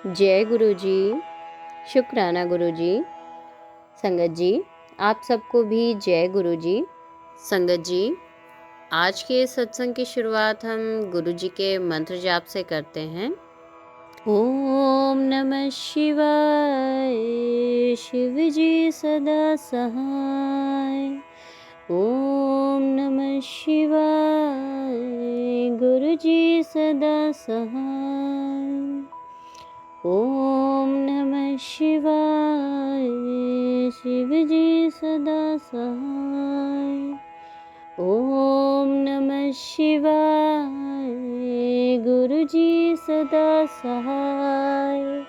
जय गुरु जी। शुक्राना गुरु जी। संगत जी, आप सबको भी जय गुरु जी। संगत जी, आज के सत्संग की शुरुआत हम गुरु जी के मंत्र जाप से करते हैं। ओम नमः शिवाय, शिव जी सदा सहाय। ओम नमः शिवाय, गुरु जी सदा सहाय। ओम नमः शिवाय, शिव जी सदा सहाय। ओम नमः शिवाय, गुरु जी सदा सहाय।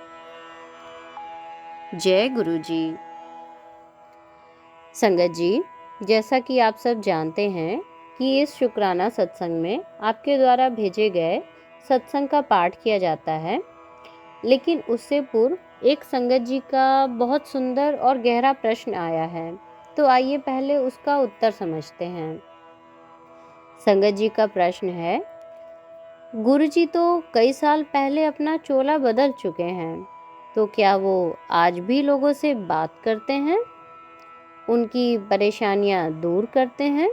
जय गुरु जी। संगत जी, जैसा कि आप सब जानते हैं कि इस शुक्राना सत्संग में आपके द्वारा भेजे गए सत्संग का पाठ किया जाता है, लेकिन उससे पूर्व एक संगत जी का बहुत सुंदर और गहरा प्रश्न आया है, तो आइए पहले उसका उत्तर समझते हैं। संगत जी का प्रश्न है, गुरु जी तो कई साल पहले अपना चोला बदल चुके हैं, तो क्या वो आज भी लोगों से बात करते हैं, उनकी परेशानियां दूर करते हैं?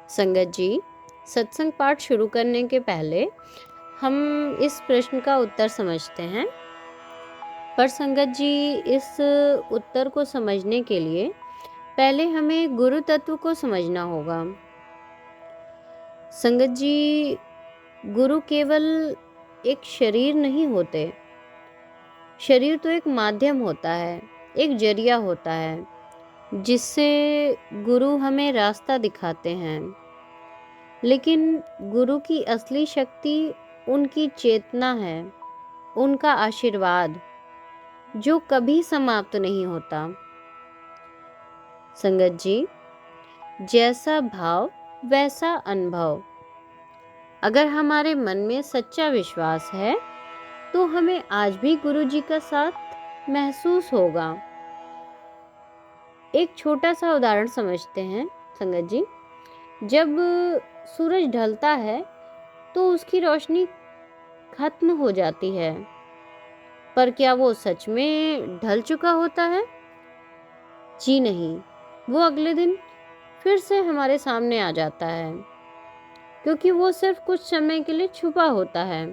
संगत जी, सत्संग पाठ शुरू करने के पहले हम इस प्रश्न का उत्तर समझते हैं। पर संगत जी, इस उत्तर को समझने के लिए पहले हमें गुरु तत्व को समझना होगा। संगत जी, गुरु केवल एक शरीर नहीं होते। शरीर तो एक माध्यम होता है, एक जरिया होता है, जिससे गुरु हमें रास्ता दिखाते हैं। लेकिन गुरु की असली शक्ति उनकी चेतना है, उनका आशीर्वाद, जो कभी समाप्त नहीं होता। संगत जी, जैसा भाव वैसा अनुभव। अगर हमारे मन में सच्चा विश्वास है तो हमें आज भी गुरु जी का साथ महसूस होगा। एक छोटा सा उदाहरण समझते हैं संगत जी। जब सूरज ढलता है तो उसकी रोशनी खत्म हो जाती है, पर क्या वो सच में ढल चुका होता है? जी नहीं, वो अगले दिन फिर से हमारे सामने आ जाता है, क्योंकि वो सिर्फ कुछ समय के लिए छुपा होता है।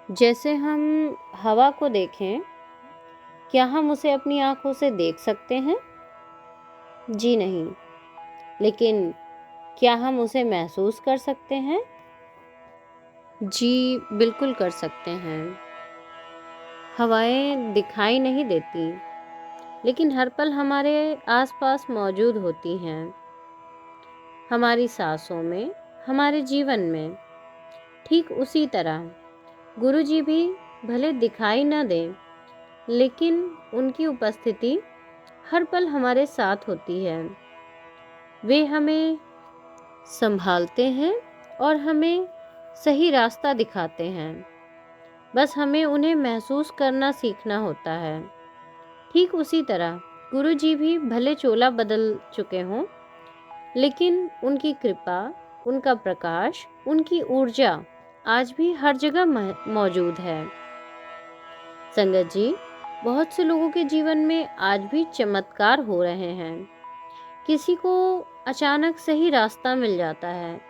जैसे हम हवा को देखें, क्या हम उसे अपनी आंखों से देख सकते हैं? जी नहीं, लेकिन क्या हम उसे महसूस कर सकते हैं? जी बिल्कुल कर सकते हैं। हवाएं दिखाई नहीं देती, लेकिन हर पल हमारे आसपास मौजूद होती हैं, हमारी सांसों में, हमारे जीवन में। ठीक उसी तरह गुरु जी भी भले दिखाई न दें, लेकिन उनकी उपस्थिति हर पल हमारे साथ होती है। वे हमें संभालते हैं और हमें सही रास्ता दिखाते हैं। बस हमें उन्हें महसूस करना सीखना होता है। ठीक उसी तरह गुरु जी भी भले चोला बदल चुके हों, लेकिन उनकी कृपा, उनका प्रकाश, उनकी ऊर्जा आज भी हर जगह मौजूद है। संगत जी, बहुत से लोगों के जीवन में आज भी चमत्कार हो रहे हैं। किसी को अचानक सही रास्ता मिल जाता है,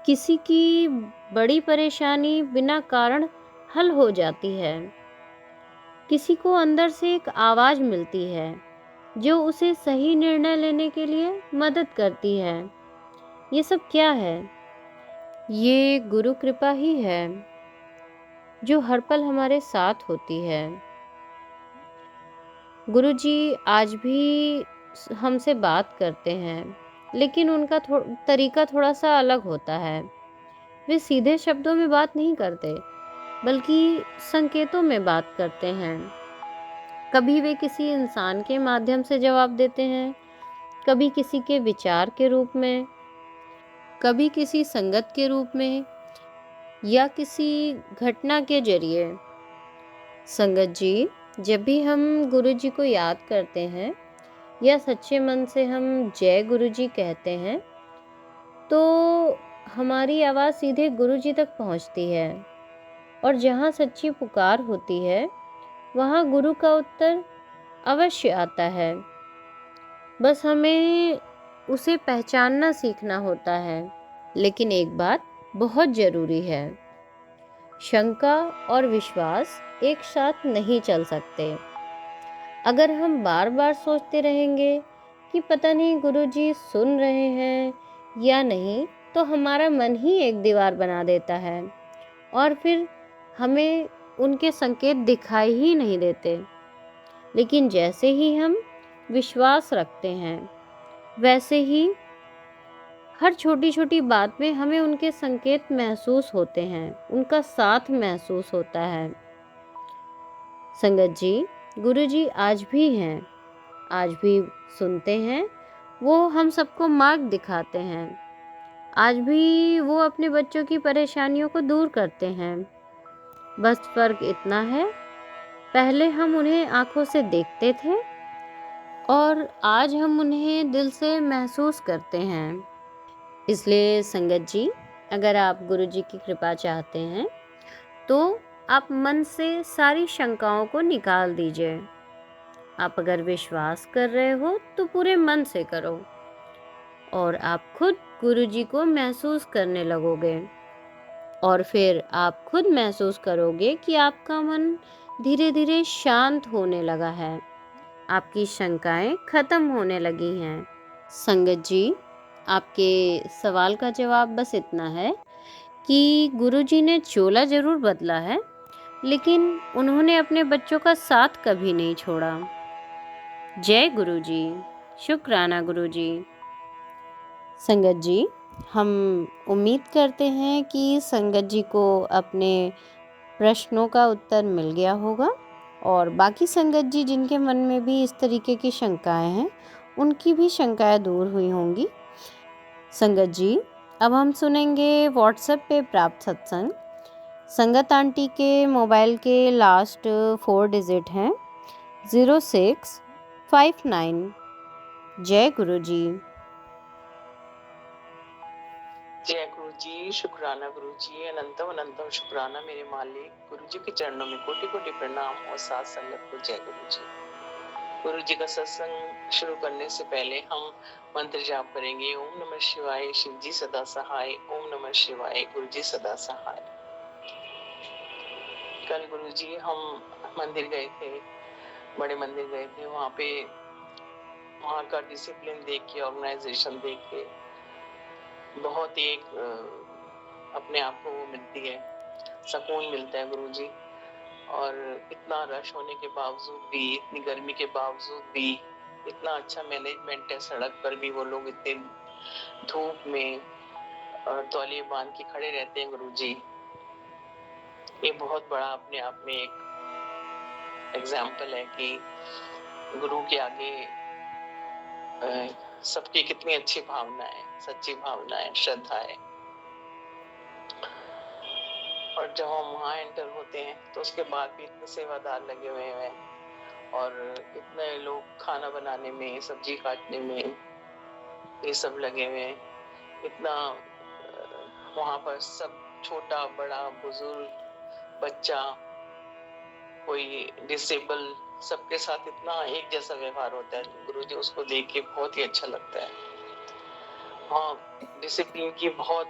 किसी की बड़ी परेशानी बिना कारण हल हो जाती है, किसी को अंदर से एक आवाज मिलती है जो उसे सही निर्णय लेने के लिए मदद करती है। ये सब क्या है? ये गुरु कृपा ही है, जो हर पल हमारे साथ होती है। गुरु जी आज भी हमसे बात करते हैं, लेकिन उनका तरीका थोड़ा सा अलग होता है। वे सीधे शब्दों में बात नहीं करते, बल्कि संकेतों में बात करते हैं। कभी वे किसी इंसान के माध्यम से जवाब देते हैं, कभी किसी के विचार के रूप में, कभी किसी संगत के रूप में, या किसी घटना के जरिए। संगत जी, जब भी हम गुरु जी को याद करते हैं या सच्चे मन से हम जय गुरु जी कहते हैं, तो हमारी आवाज़ सीधे गुरु जी तक पहुंचती है और जहाँ सच्ची पुकार होती है वहाँ गुरु का उत्तर अवश्य आता है। बस हमें उसे पहचानना सीखना होता है। लेकिन एक बात बहुत जरूरी है, शंका और विश्वास एक साथ नहीं चल सकते। अगर हम बार बार सोचते रहेंगे कि पता नहीं गुरुजी सुन रहे हैं या नहीं, तो हमारा मन ही एक दीवार बना देता है और फिर हमें उनके संकेत दिखाई ही नहीं देते। लेकिन जैसे ही हम विश्वास रखते हैं, वैसे ही हर छोटी छोटी बात में हमें उनके संकेत महसूस होते हैं, उनका साथ महसूस होता है। संगत जी, गुरुजी आज भी हैं, आज भी सुनते हैं, वो हम सबको मार्ग दिखाते हैं। आज भी वो अपने बच्चों की परेशानियों को दूर करते हैं। बस फर्क इतना है, पहले हम उन्हें आंखों से देखते थे और आज हम उन्हें दिल से महसूस करते हैं। इसलिए संगत जी, अगर आप गुरुजी की कृपा चाहते हैं तो आप मन से सारी शंकाओं को निकाल दीजिए। आप अगर विश्वास कर रहे हो तो पूरे मन से करो और आप खुद गुरुजी को महसूस करने लगोगे और फिर आप खुद महसूस करोगे कि आपका मन धीरे धीरे शांत होने लगा है, आपकी शंकाएं खत्म होने लगी हैं। संगत जी, आपके सवाल का जवाब बस इतना है कि गुरुजी ने चोला जरूर बदला है, लेकिन उन्होंने अपने बच्चों का साथ कभी नहीं छोड़ा। जय गुरुजी, शुक्राना गुरुजी। संगत जी, हम उम्मीद करते हैं कि संगत जी को अपने प्रश्नों का उत्तर मिल गया होगा और बाकी संगत जी जिनके मन में भी इस तरीके की शंकाएं हैं, उनकी भी शंकाएं दूर हुई होंगी। संगत जी, अब हम सुनेंगे व्हाट्सएप पे प्राप्त सत्संग। संगत आंटी के मोबाइल के लास्ट 4 डिजिट हैं 0659। जय गुरुजी। जय गुरु जी, शुक्राना गुरु जी, अनंतम अनंतम शुक्राना मेरे मालिक। गुरु जी के चरणों में कोटि कोटि प्रणाम और साथ संगत को जय गुरु जी। गुरु जी का सत्संग शुरू करने से पहले हम मंत्र जाप करेंगे। ओम नमः शिवाय, शिव जी सदा सहाय। ओम नमः शिवाय, गुरु जी सदा सहाय। कल गुरु जी हम मंदिर गए थे, बड़े मंदिर गए थे। वहाँ का डिसिप्लिन देख के, ऑर्गेनाइजेशन देख के बहुत ही एक अपने आप को वो मिलती है, सुकून मिलता है गुरुजी। और इतना रश होने के बावजूद भी, इतनी गर्मी के बावजूद भी इतना अच्छा मैनेजमेंट है। सड़क पर भी वो लोग इतने धूप में तौलिए बांध के खड़े रहते हैं गुरुजी। ये बहुत बड़ा अपने आप में एक एग्जाम्पल है कि गुरु के आगे सबकी कितनी अच्छी भावना है, सच्ची भावना है, श्रद्धा है। और जब हम वहाँ एंटर होते हैं तो उसके बाद भी इतने सेवादार लगे हुए हैं और इतने लोग खाना बनाने में, सब्जी काटने में ये सब लगे हुए हैं। इतना वहाँ पर सब, छोटा बड़ा बुजुर्ग बच्चा, कोई डिसेबल, सबके साथ इतना एक जैसा व्यवहार होता है गुरुजी। उसको देख के बहुत ही अच्छा लगता है। हाँ, डिसिप्लिन की बहुत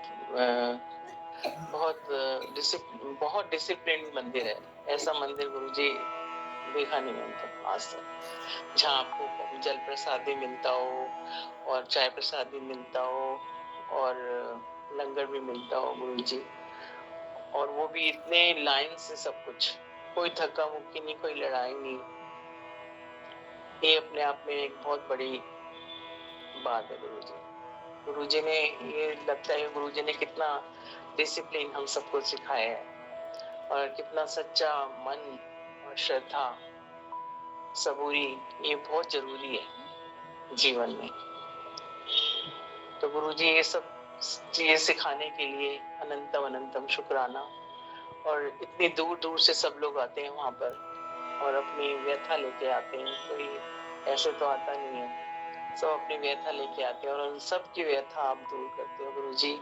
डिसिप्लिन मंदिर है। ऐसा मंदिर गुरुजी देखा नहीं मिलता आज तक, जहाँ आपको जल प्रसाद भी मिलता हो और चाय प्रसाद भी मिलता हो और लंगर भी मिलता हो गुरुजी। और वो भी इतने लाइन से सब कुछ, कोई धक्का मुक्की नहीं, कोई लड़ाई नहीं। ये अपने आप में एक बहुत बड़ी बात है गुरुजी। गुरुजी ने, ये लगता है गुरुजी ने कितना डिसिप्लिन हम सबको सिखाया है और कितना सच्चा मन और श्रद्धा, सबूरी, ये बहुत जरूरी है जीवन में। तो गुरुजी ये सब चीजें सिखाने के लिए अनंतम अनंतम शुक्राना। और इतनी दूर दूर से सब लोग आते हैं वहां पर और अपनी व्यथा लेके आते हैं। कोई ऐसे तो आता नहीं है, सब अपनी व्यथा लेके आते हैं और उन सब की व्यथा आप दूर करते हो गुरुजी।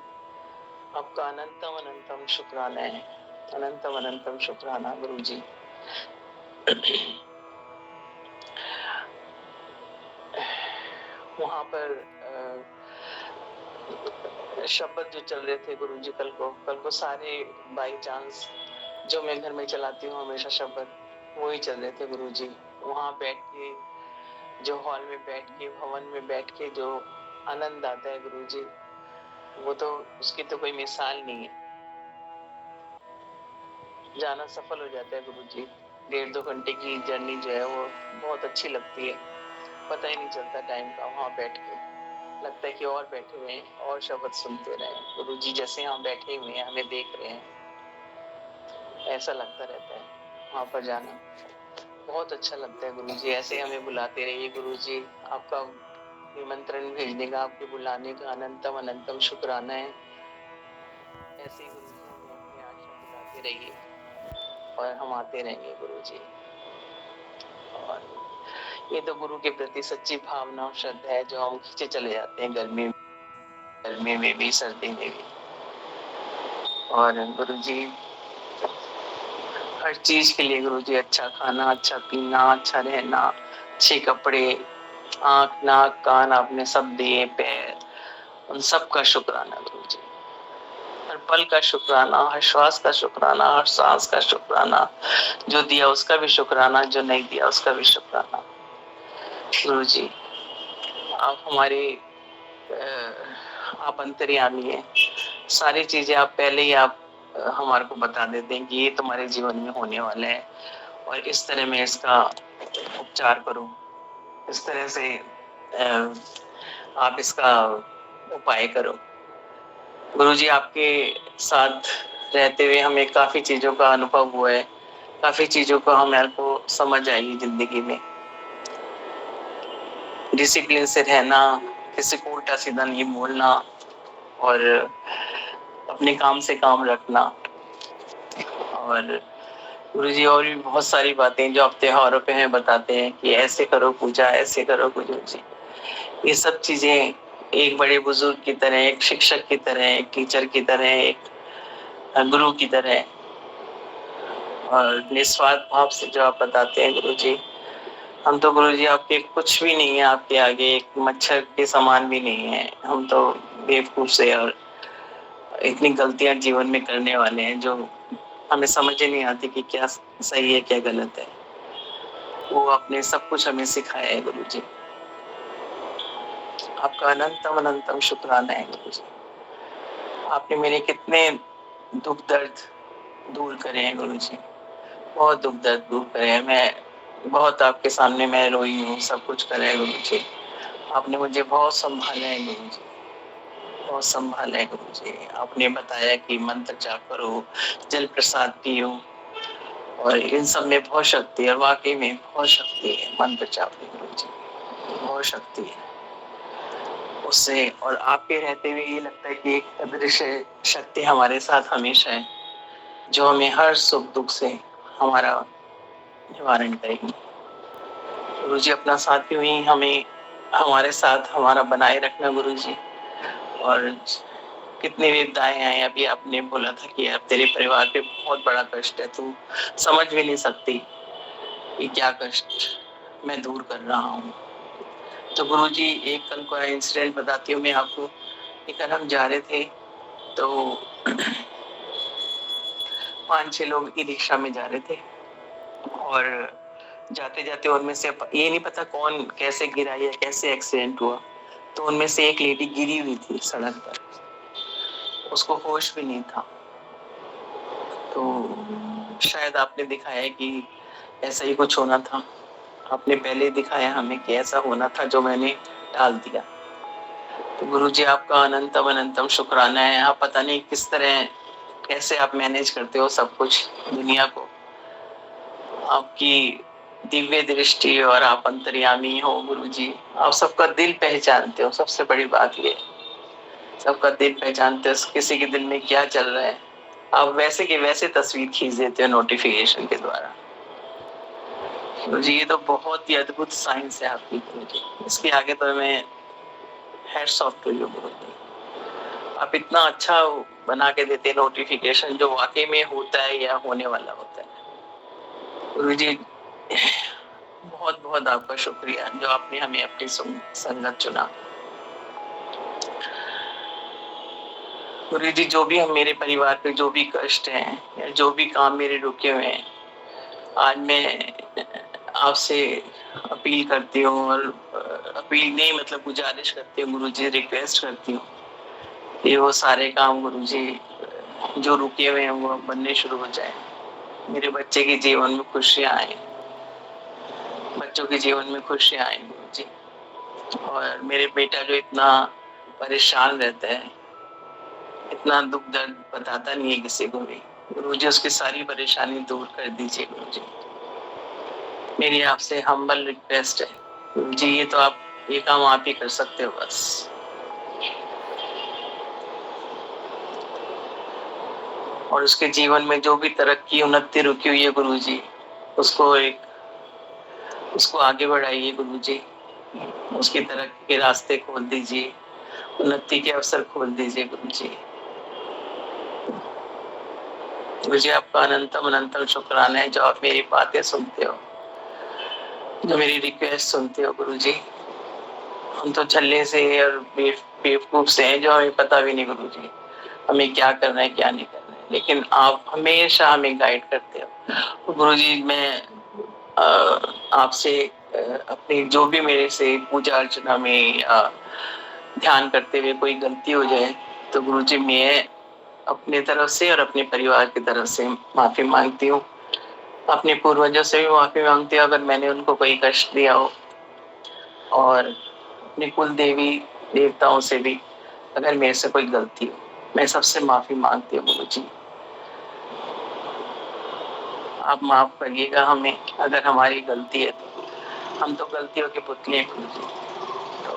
आपका अनंतम अनंतम शुक्राना है। अनंतम अनंतम शुक्राना गुरु जी। वहाँ पर शब्द जो चल रहे थे गुरु जी, कल को सारे बाई चांस जो मैं घर में चलाती हूँ हमेशा शब्द वही चल रहे थे गुरु जी। वहाँ बैठ के, जो हॉल में बैठ के, भवन में बैठ के जो आनंद आता है गुरु जी, वो तो उसकी तो कोई मिसाल नहीं है। जाना सफल हो जाता है गुरु जी। 1.5-2 घंटे की जर्नी जो है वो बहुत अच्छी लगती है, पता ही नहीं चलता टाइम का। वहाँ बैठ के लगता है कि और बैठे हुए हैं और शब्द सुनते रहे गुरु जी, जैसे हम बैठे हुए हैं हमें देख रहे हैं, ऐसा लगता रहता है। वहाँ पर जाना बहुत अच्छा लगता है गुरु जी। ऐसे हमें बुलाते रहिए गुरु जी, आपका निमंत्रण भेजने का, आपके बुलाने का अनंतम अनंतम शुक्राना है। ऐसे गुरु जी हमें अपने आश्रम बुलाते रहिए और हम आते रहेंगे गुरु जी। और ये तो गुरु के प्रति सच्ची भावना और श्रद्धा है जो हम खींचे चले जाते हैं, गर्मी में भी, सर्दी में भी। और गुरु जी हर चीज के लिए गुरु जी, अच्छा खाना, अच्छा पीना, अच्छा रहना, अच्छे कपड़े, आंख नाक कान आपने सब दिए, पैर, उन सब का शुक्राना गुरु जी। हर पल का शुक्राना, हर श्वास का शुक्राना, हर सांस का शुक्राना, जो दिया उसका भी शुक्राना, जो नहीं दिया उसका भी शुक्राना गुरु जी। आप हमारे आप अंतर्यामी हैं, सारी चीजें आप पहले ही आप हमारे को बता देते हैं कि ये तुम्हारे जीवन में होने वाला है और इस तरह में इसका उपचार करो, इस तरह से आप इसका उपाय करो गुरु जी। आपके साथ रहते हुए हमें काफी चीजों का अनुभव हुआ है, काफी चीजों को हमारे को समझ आई जिंदगी में। डिसिप्लिन से रहना, किसी को उल्टा सीधा नहीं बोलना और अपने काम से काम रखना। और गुरुजी और भी बहुत सारी बातें जो आप त्योहारों पे हमें बताते हैं कि ऐसे करो पूजा, ऐसे करो गुरुजी। ये सब चीजें एक बड़े बुजुर्ग की तरह, एक शिक्षक की तरह, एक टीचर की तरह, एक गुरु की तरह और निस्वार्थ भाव से जो आप बताते हैं गुरुजी, हम तो गुरुजी आपके कुछ भी नहीं है, आपके आगे एक मच्छर के समान भी नहीं है। हम तो बेवकूफ से और इतनी गलतियां जीवन में करने वाले हैं जो हमें समझ ही नहीं आती कि क्या सही है क्या गलत है। वो आपने सब कुछ हमें सिखाया है गुरु जी। आपका अनंतम अनंतम शुक्राना है गुरु जी। आपने मेरे कितने दुख दर्द दूर करे हैं गुरु जी, बहुत दुख दर्द दूर करे हैं। मैं बहुत आपके सामने मैं रोई हूँ, सब कुछ करे है गुरु जी। आपने मुझे बहुत संभाला है गुरु जी, बहुत संभाला है गुरु जी। आपने बताया कि मंत्र जाप करो, जल प्रसाद पियो और इन सब में बहुत शक्ति है, वाकई में बहुत शक्ति है मंत्र जाप में गुरु जी, बहुत शक्ति है उससे। और आपके रहते हुए ये लगता है कि एक अदृश्य शक्ति हमारे साथ हमेशा है जो हमें हर सुख दुख से हमारा निवारण करेगी गुरु जी। अपना साथ यूं ही हमें हमारे साथ हमारा बनाए रखना गुरु जी। और कितनी विपदाएं आए, अभी आपने बोला था कि अब तेरे परिवार पे बहुत बड़ा कष्ट है, तू समझ भी नहीं सकती कि क्या कष्ट मैं दूर कर रहा हूँ। तो गुरुजी एक कल का इंसिडेंट बताती हूँ मैं आपको। एक कल हम जा रहे थे तो 5-6 लोग ई रिक्शा में जा रहे थे और जाते जाते उनमें से ये नहीं पता कौन कैसे गिरा या कैसे एक्सीडेंट हुआ, तो उनमें से एक लेडी गिरी हुई थी सड़क पर, उसको होश भी नहीं था। तो शायद आपने दिखाया कि ऐसा ही कुछ होना था, आपने पहले दिखाया हमें कि ऐसा होना था जो मैंने टाल दिया। तो गुरुजी आपका अनंतम अनंतम शुक्राना है। आप पता नहीं किस तरह कैसे आप मैनेज करते हो सब कुछ दुनिया को, आपकी दिव्य दृष्टि और आप अंतर्यामी हो गुरुजी। आप सबका दिल पहचानते हो, सबसे बड़ी बात ये, सबका दिल पहचानते हो, किसी के दिल में क्या चल रहा है आप वैसे की वैसे तस्वीर खींच देते हो नोटिफिकेशन के द्वारा गुरुजी। ये तो बहुत ही अद्भुत साइंस है आपकी गुरुजी, इसके आगे तो मैं हैट्स ऑफ टू यू गुरुजी। आप इतना अच्छा बना के देते हैं नोटिफिकेशन, जो वाकई में होता है या होने वाला होता है। गुरु जी, बहुत बहुत आपका शुक्रिया जो आपने हमें अपनी संगत चुना। गुरु जी, जो भी हम मेरे परिवार पे जो भी कष्ट हैं या जो भी काम मेरे रुके हुए हैं, आज मैं आपसे अपील करती हूँ, और अपील नहीं मतलब गुजारिश करती हूँ गुरु जी, रिक्वेस्ट करती हूँ कि वो सारे काम गुरु जी जो रुके हुए हैं वो बनने शुरू हो जाए। मेरे बच्चे के जीवन में खुशियाँ आए, बच्चों के जीवन में खुशियाँ आए गुरु जी। और मेरे बेटा जो इतना परेशान रहता है, इतना दुख दर्द बताता नहीं है किसी को भी, गुरु जी उसकी सारी परेशानी दूर कर दीजिए गुरु जी। मेरी आपसे हम्बल रिक्वेस्ट है गुरु जी, ये तो आप ये काम आप ही कर सकते हो बस। और उसके जीवन में जो भी तरक्की उन्नति रुकी हुई है गुरु जी, उसको आगे बढ़ाइए गुरु जी। उसकी तरक्की के रास्ते खोल दीजिए, उन्नति के अवसर खोल दीजिए गुरु जी। गुरु जी, आपका अनंतम अनंतम शुक्राना है जो आप मेरी बातें सुनते हो, जो मेरी रिक्वेस्ट सुनते हो गुरु जी। हम तो छल्ले से और बेवकूफ से हैं जो हमें पता भी नहीं गुरु जी हमें क्या करना है क्या नहीं करना है, लेकिन आप हमेशा हमें गाइड करते हो गुरु जी। मैं आपसे अपनी जो भी मेरे से पूजा अर्चना में ध्यान करते हुए कोई गलती हो जाए तो गुरु जी मैं अपने तरफ से और अपने परिवार की तरफ से माफी मांगती हूँ। अपने पूर्वजों से भी माफी मांगती हूँ अगर मैंने उनको कोई कष्ट दिया हो, और अपने कुल देवी देवताओं से भी अगर मेरे से कोई गलती हो, मैं सबसे माफी मांगती हूँ गुरु जी। आप माफ करिएगा हमें अगर हमारी गलती है तो। हम तो गलतियों के पुतले हैं गुरु जी, तो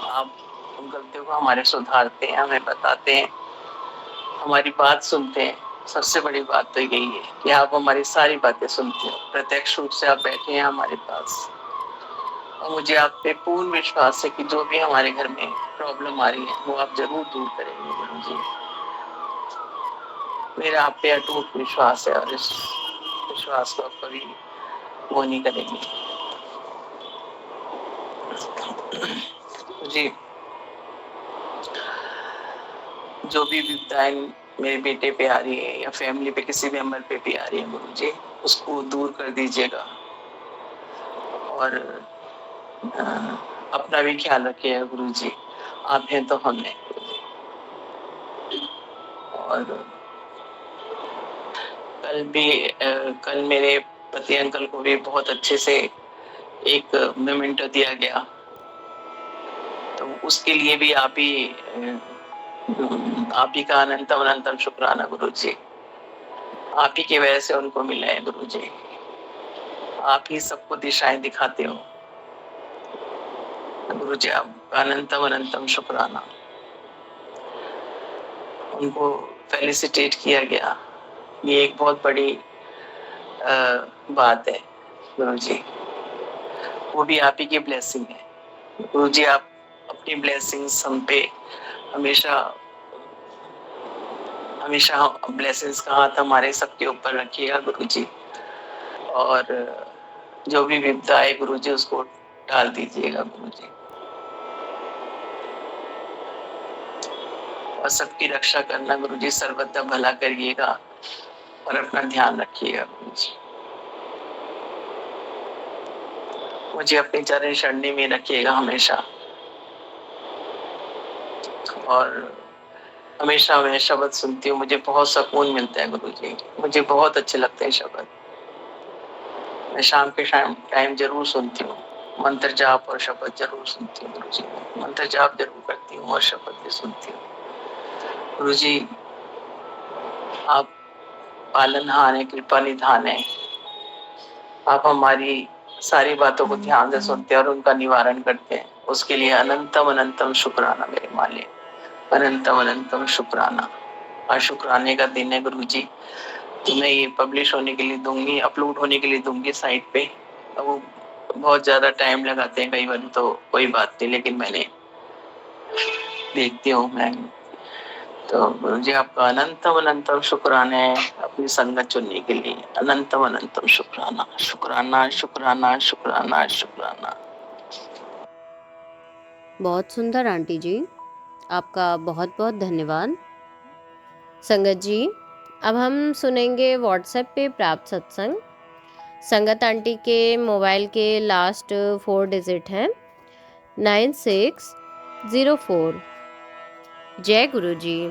आप उन गलतियों को हमारे सुधारते हैं, हमें बताते हैं, हमारी बात सुनते हैं। सबसे बड़ी बात तो यही है कि आप हमारी सारी बातें सुनते हो, प्रत्यक्ष रूप से आप बैठे हैं हमारे पास। और मुझे आप पे पूर्ण विश्वास है कि जो भी हमारे घर में प्रॉब्लम आ रही है वो आप जरूर दूर करेंगे गुरु जी। मेरा आप पे अटूट विश्वास है और इस विश्वास को आप कभी वो नहीं करेंगे जी। जो भी विपदाएं मेरे बेटे पे आ रही है या फैमिली पे किसी भी मेंबर पे भी आ रही है गुरु जी, उसको दूर कर दीजिएगा। और अपना भी ख्याल रखिएगा गुरु जी, आप हैं तो हम हैं। और कल मेरे पति अंकल को भी बहुत अच्छे से एक मोमेंटो दिया गया, तो उसके लिए भी आप ही का अनंतम अनंतम शुक्राना गुरु जी। आप ही की वजह से उनको मिला है गुरु जी, आप ही सबको दिशाएं दिखाते हो गुरु जी। आपका अनंतम अनंतम शुक्राना। उनको फेलिसिटेट किया गया, ये एक बहुत बड़ी बात है गुरु जी, वो भी आप ही की ब्लेसिंग है गुरु जी। आप अपनी ब्लेसिंग्स हम पे हमेशा हमेशा ब्लेसिंग्स का हाथ हमारे सबके ऊपर रखिएगा गुरु जी। और जो भी विपदा है गुरु जी उसको टाल दीजिएगा गुरु जी, और सबकी रक्षा करना गुरु जी, सर्वदा भला करिएगा और अपना ध्यान रखिएगा गुरु जी। मुझे अपनी चरण शरणी में रखिएगा हमेशा, और हमेशा मैं शब्द सुनती हूँ, मुझे बहुत सुकून मिलता है गुरु जी, मुझे बहुत अच्छे लगते हैं शब्द। मैं शाम के टाइम जरूर सुनती हूँ, मंत्र जाप और शपथ जरूर सुनती हूँ गुरु जी। मंत्र जाप जरूर करती हूँ और शपथ भी सुनती हूँ गुरु जी। आप पालनहार है, कृपा निधान है, आप हमारी सारी बातों को ध्यान से सुनते हैं और उनका निवारण करते हैं, उसके लिए अनंतम अनंतम शुक्राना मेरे मालिक, अनंतम अनंतम शुक्राना। और शुक्राने का दिन है गुरु जी, तो मैं ये पब्लिश होने के लिए दूंगी, अपलोड होने के लिए दूंगी साइट पे। अब वो बहुत ज्यादा टाइम लगाते हैं कई बार, तो कोई बात नहीं, लेकिन मैंने देखती हूँ मैं, तो गुरु जी आपका अनंतम अनंतम शुक्राने अपनी संगत चुनने के लिए। अनंतम अनंतम शुक्राना, शुक्राना, शुक्राना, शुक्राना, शुक्राना। बहुत सुंदर आंटी जी, आपका बहुत बहुत धन्यवाद। संगत जी, अब हम सुनेंगे व्हाट्सएप पे प्राप्त सत्संग। संगत आंटी के मोबाइल के लास्ट 4 डिजिट हैं 9604। जय गुरु जी।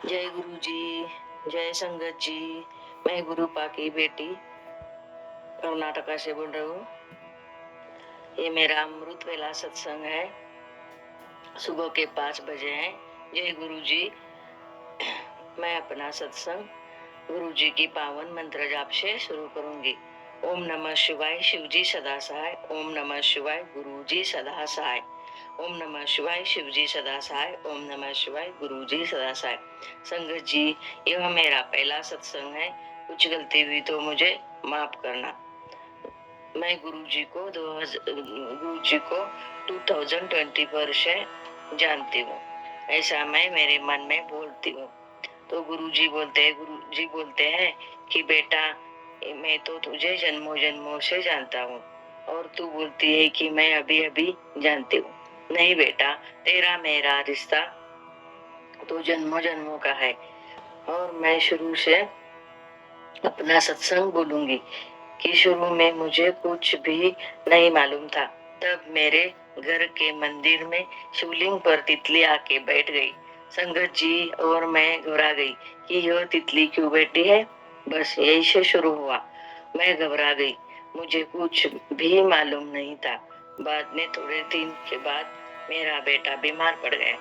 जय गुरु जी, जय संगत जी। मैं गुरुपा की बेटी कर्नाटका से बोल रही हूँ। ये मेरा अमृत वेला सत्संग है, सुबह के 5 बजे है। जय गुरु जी। मैं अपना सत्संग गुरु जी की पावन मंत्र जाप से शुरू करूंगी। ओम नमः शिवाय, शिव जी सदा सहाय। ओम नमः शिवाय, गुरु जी सदा सहाय। ओम नमः शिवाय, शिव जी सदा सहाय। ओम नमः शिवाय, गुरु जी सदा सहाय। संगत जी, यह मेरा पहला सत्संग है, कुछ गलती हुई तो मुझे माफ करना। मैं गुरु जी को 2020 वर्ष से जानती हूँ, ऐसा मैं मेरे मन में बोलती हूँ। तो गुरु जी बोलते हैं कि बेटा, मैं तो तुझे जन्मों जन्मों से जानता हूँ, और तू बोलती है कि मैं अभी अभी जानती हूँ। नहीं बेटा, तेरा मेरा रिश्ता तो जन्मों जन्मों का है। और मैं शुरू से अपना सत्संग बोलूंगी कि शुरू में मुझे कुछ भी नहीं मालूम था। तब मेरे घर के मंदिर में शिवलिंग पर तितली आके बैठ गई। संगत जी और मैं घबरा गई कि यह तितली क्यों बैठी है। बस यही से शुरू हुआ। मैं घबरा गई, मुझे कुछ भी मालूम नहीं था। बाद में थोड़े दिन के बाद मेरा बेटा बीमार पड़ गया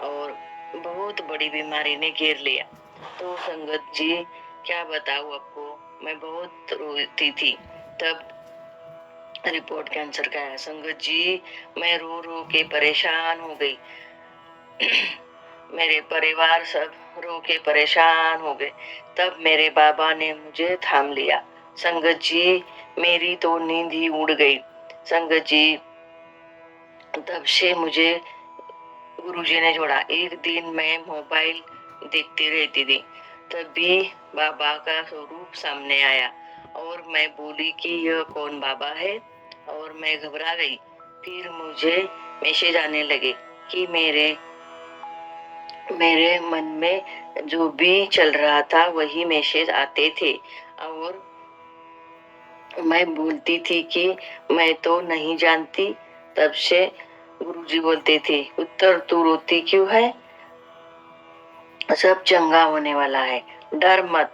और बहुत बड़ी बीमारी ने घेर लिया। तो संगत जी, क्या बताऊं आपको, मैं बहुत रोती थी। तब रिपोर्ट कैंसर का है। संगत जी, मैं रो रो के परेशान हो गई। मेरे परिवार सब रो के परेशान हो गए। तब मेरे बाबा ने मुझे थाम लिया। संगत जी, मेरी तो नींद ही उड़ गई। संगत जी, तब से मुझे गुरुजी ने जोड़ा। एक दिन मैं मोबाइल देखती रहती थी, तभी बाबा का स्वरूप सामने आया और मैं बोली कि यह कौन बाबा है, और मैं घबरा गई। फिर मुझे मैसेज आने लगे कि मेरे मन में जो भी चल रहा था वही मैसेज आते थे, और मैं बोलती थी कि मैं तो नहीं जानती। तब से गुरुजी बोलते थे, उत्तर तू रोती क्यों है, सब चंगा होने वाला है, डर मत।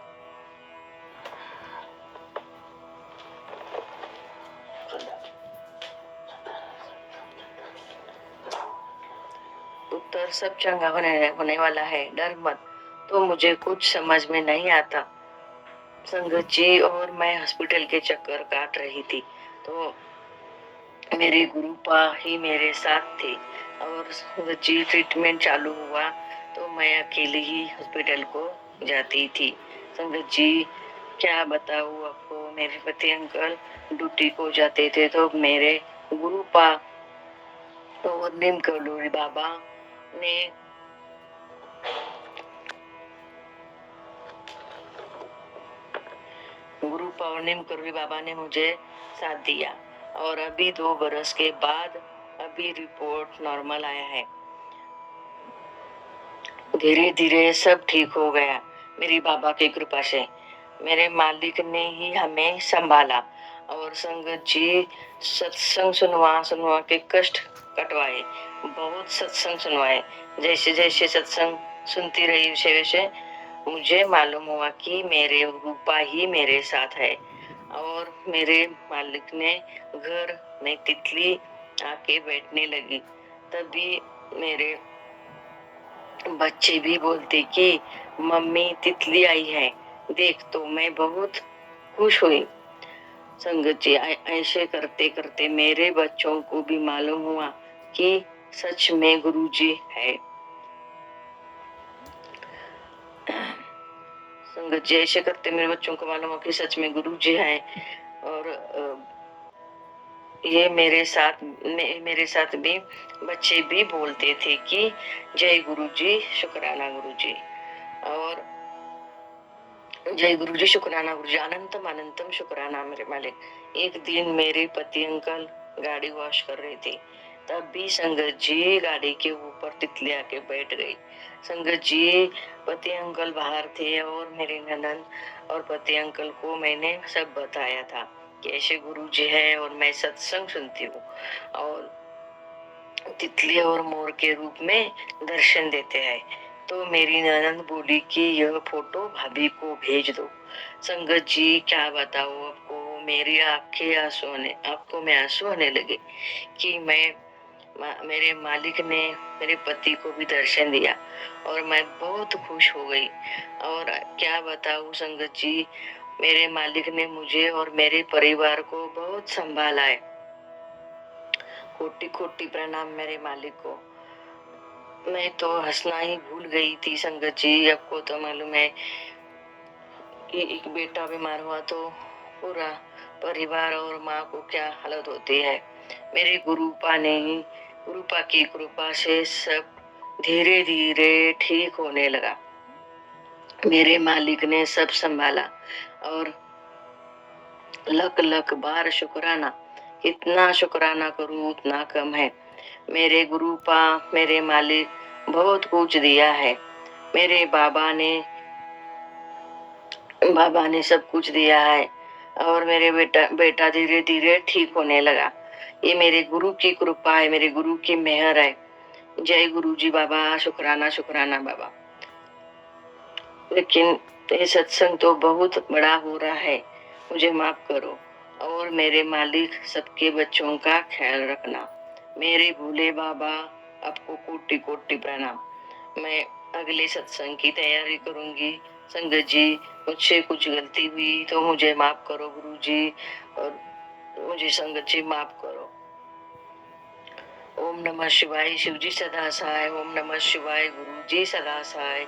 उत्तर सब चंगा होने वाला है, डर मत। तो मुझे कुछ समझ में नहीं आता। संगत जी और मैं हॉस्पिटल के चक्कर काट रही थी, तो मेरे गुरुपा ही मेरे साथ थे। और संगत जी, ट्रीटमेंट चालू हुआ तो मैं अकेली ही हॉस्पिटल को जाती थी। संगत जी, क्या बताऊँ आपको, मेरे पति अंकल ड्यूटी को जाते थे तो मेरे गुरुपा और नीम करोड़ी बाबा ने गुरु पौर्णिम करोड़ी बाबा ने मुझे साथ दिया। और अभी 2 बरस के बाद अभी रिपोर्ट नॉर्मल आया है। धीरे धीरे सब ठीक हो गया मेरी बाबा की कृपा से। मेरे मालिक ने ही हमें संभाला। और संगत जी, सत्संग सुनवा सुनवा के कष्ट कटवाए, बहुत सत्संग सुनवाए। जैसे जैसे सत्संग सुनती रही वैसे वैसे मुझे मालूम हुआ कि मेरे रूपा ही मेरे साथ है। और मेरे मालिक ने घर में तितली आके बैठने लगी। तभी मेरे बच्चे भी बोलते कि मम्मी तितली आई है देख। तो मैं बहुत खुश हुई। संगत जी, ऐसे करते करते मेरे बच्चों को भी मालूम हुआ कि सच में गुरुजी है। संगत जी, ऐसे करते मेरे बच्चों को मालूम हुआ कि सच में गुरुजी है। और ये मेरे साथ भी बच्चे भी बोलते थे कि जय गुरु जी, शुक्राना गुरु जी, और जय गुरु जी, शुक्राना गुरु जी, अनंतम अनंतम शुक्राना मेरे मालिक। एक दिन मेरे पति अंकल गाड़ी वॉश कर रहे थे, तब भी संगत जी गाड़ी के ऊपर तितली आके बैठ गई। संगत जी, पति अंकल बाहर थे और मेरे ननद और पति अंकल को मैंने सब बताया था कि ऐसे गुरु जी है और मैं सत्संग सुनती हूँ और तितली और मोर के रूप में दर्शन देते हैं। तो मेरी ननद बोली कि यह फोटो भाभी को भेज दो। संगत जी, क्या बताऊं आपको, मेरी आंखों में आंसू आने लगे कि मेरे मालिक ने मेरे पति को भी दर्शन दिया और मैं बहुत खुश हो गई। और क्या बताऊं संगत जी, मेरे मालिक ने मुझे और मेरे परिवार को बहुत संभाला है। कोटि कोटि प्रणाम मेरे मालिक को। मैं तो हंसना ही भूल गई थी संगत जी। आपको तो मालूम है कि एक बेटा बीमार हुआ तो पूरा परिवार और माँ को क्या हालत होती है। मेरे गुरुपा की कृपा से सब धीरे धीरे ठीक होने लगा। मेरे मालिक ने सब संभाला और लख लख बार शुक्राना। कितना शुक्राना करूं उतना कम है। मेरे गुरुपा, मेरे मालिक बहुत कुछ दिया है। मेरे बाबा ने सब कुछ दिया है और मेरे बेटा धीरे धीरे ठीक होने लगा। ये मेरे गुरु की कृपा है, मेरे गुरु की मेहर है। जय गुरु जी बाबा, शुक्राना शुक्राना बाबा। लेकिन ये सत्संग तो बहुत बड़ा हो रहा है, मुझे माफ करो और मेरे मालिक सबके बच्चों का ख्याल रखना। मेरे भोले बाबा, आपको कोटि कोटि प्रणाम। मैं अगले सत्संग की तैयारी करूंगी। संगत जी, मुझसे कुछ गलती हुई तो मुझे माफ करो गुरु जी, और मुझे संगत जी माफ करो। ओम नमः शिवाय, शिव जी सदा सहाय। ओम नमः शिवाय, गुरु जी सदा सहाय।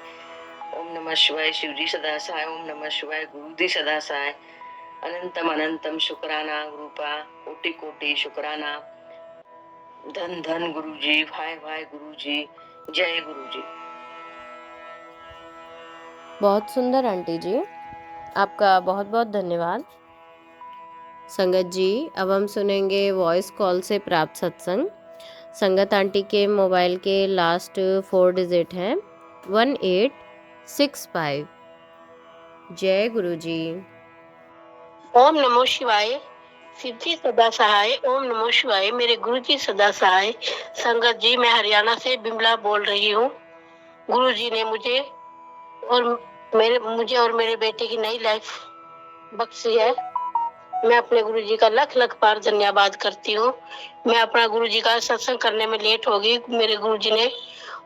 ओम नमः शिवाय, शिव जी सदा सहाय। ओम नमः शिवाय, गुरु जी सदा सहाय। अनंतम अनंतम शुक्राना गुरुपा, कोटि कोटि शुक्राना। धन धन गुरु जी, भाई भाई गुरु जी, जय गुरु जी। बहुत सुंदर आंटी जी, आपका बहुत बहुत धन्यवाद। संगत जी, अब हम सुनेंगे वॉइस कॉल से प्राप्त सत्संग। संगत आंटी के मोबाइल के लास्ट 4 डिजिट हैं 1865। जय गुरु जी। ओम नमो शिवाय, शिव जी सदा सहाय। ओम नमो शिवाय, मेरे गुरु जी सदा सहाय। संगत जी, मैं हरियाणा से बिमला बोल रही हूँ। गुरु जी ने मुझे और मेरे बेटे की नई लाइफ बख्शी है। मैं अपने गुरु जी का लख लख बार धन्यवाद करती हूँ। मैं अपना गुरु जी का सत्संग करने में लेट हो गई। मेरे गुरु जी ने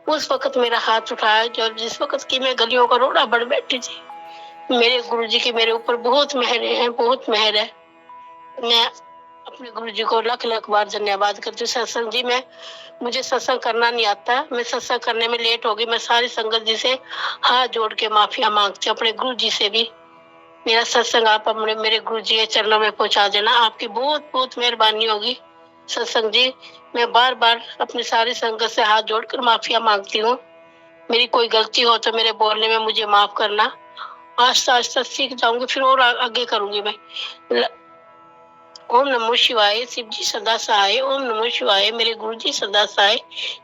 उस वक्त मेरा हाथ उठाया जिस वक्त की मैं गलियों का रोड़ा बढ़ बैठी थी। मेरे गुरु जी की मेरे ऊपर बहुत मेहर है, बहुत मेहर है। मैं अपने गुरु जी को लख लख बार धन्यवाद करती हूँ। सत्संग जी, मुझे सत्संग करना नहीं आता। मैं सत्संग करने में लेट हो गई। मैं सारी संगत जी से हाथ जोड़ के माफिया मांगती हूँ, अपने गुरु जी से भी। मेरा सत्संग आप अपने मेरे गुरु जी के चरणों में पहुंचा देना, आपकी बहुत बहुत मेहरबानी होगी। सत्संग जी, मैं बार बार अपनी सारी संगत से हाथ जोड़कर माफिया मांगती हूँ। मेरी कोई गलती हो तो मेरे बोलने में मुझे माफ करना। आस्ता आस्ता सीख जाऊंगी, फिर और आगे करूंगी मैं। ओम नमो शिवाय, शिव जी सदा सहाय। ओम नमो शिवाय, मेरे गुरु जी सदा सहाय।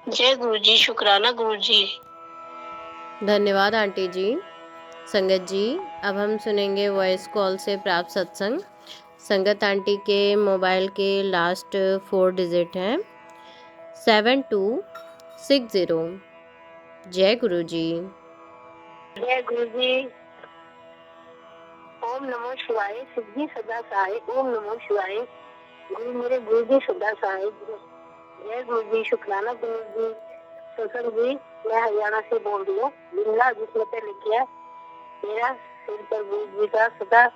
जय गुरु जी, शुक्राना गुरु जी। धन्यवाद आंटी जी। संगत जी, अब हम सुनेंगे वॉइस कॉल से प्राप्त सत्संग। संगत आंटी के मोबाइल के लास्ट 4 डिजिट हैं 7260। जय गुरु जी। जय गुरु जी। ओम नमो शिवाय, शिव जी सदा सहाय। ओम नमो शिवाय, मेरे गुरु जी सदा सहाय। जय गुरु जी, शुक्राना गुरु जी। सत्संग जी, मैं हरियाणा से बोल रही हूँ। बिमला जिसने पहले किया, मेरा सिर पर गुरु जी का सदा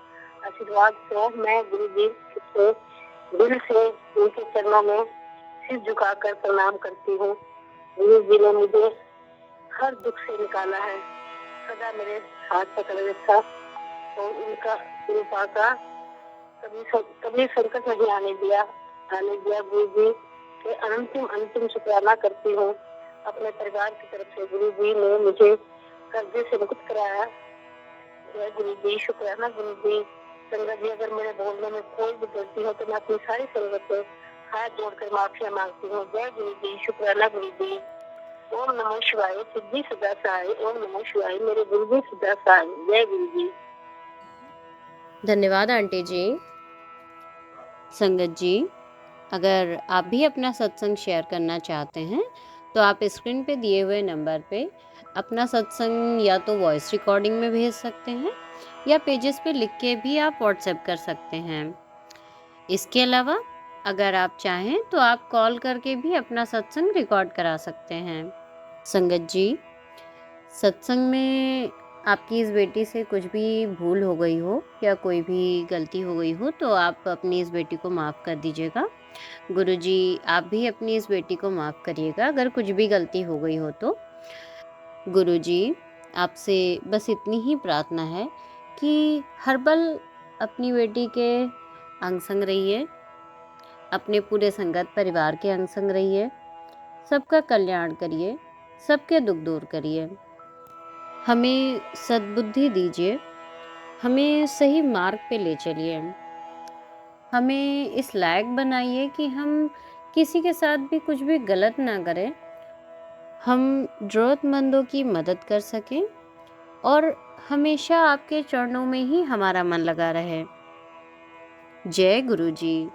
आशीर्वाद है। मैं गुरु जी से दिल से उनके चरणों में सिर झुकाकर प्रणाम करती हूँ। गुरु जी ने मुझे हर दुख से निकाला है, सदा मेरे हाथ पकड़ रखा और उनका कृपा का कभी संकट नहीं आने दिया। आने दिया। गुरु जी के अंतिम शुक्राना करती हूँ। अपने परिवार की तरफ से गुरु जी ने मुझे कर्जे से मुक्त कराया। जय गुरु जी, शुक्राना गुरु जी। संगत जी, अगर मेरे बोलने में कोई भी गलती हो तो मैं अपनी सारी संगत से हाथ जोड़कर माफिया मांगती हूँ। जय गुरु जी, शुक्राना गुरु जी। ओम नमो शिवाय, सिद्धि सदा सहाय। ओम नमो शिवाय, मेरे गुरु जी सदा सहाय। जय गुरु जी। धन्यवाद आंटी जी। संगत जी, अगर आप भी अपना सत्संग शेयर करना चाहते हैं तो आप स्क्रीन पे दिए हुए नंबर पे अपना सत्संग या तो वॉइस रिकॉर्डिंग में भेज सकते हैं या पेजेस पे लिख के भी आप व्हाट्सएप कर सकते हैं। इसके अलावा अगर आप चाहें तो आप कॉल करके भी अपना सत्संग रिकॉर्ड करा सकते हैं। संगत जी, सत्संग में आपकी इस बेटी से कुछ भी भूल हो गई हो या कोई भी गलती हो गई हो तो आप अपनी इस बेटी को माफ़ कर दीजिएगा। गुरुजी, आप भी अपनी इस बेटी को माफ़ करिएगा अगर कुछ भी गलती हो गई हो तो। गुरुजी, आपसे बस इतनी ही प्रार्थना है कि हर पल अपनी बेटी के अंग संग रहिए, अपने पूरे संगत परिवार के अंग संग रहिए, सबका कल्याण करिए, सबके दुख दूर करिए। हमें सद्बुद्धि दीजिए, हमें सही मार्ग पे ले चलिए, हमें इस लायक बनाइए कि हम किसी के साथ भी कुछ भी गलत ना करें, हम ज़रूरतमंदों की मदद कर सकें और हमेशा आपके चरणों में ही हमारा मन लगा रहे। जय गुरु जी।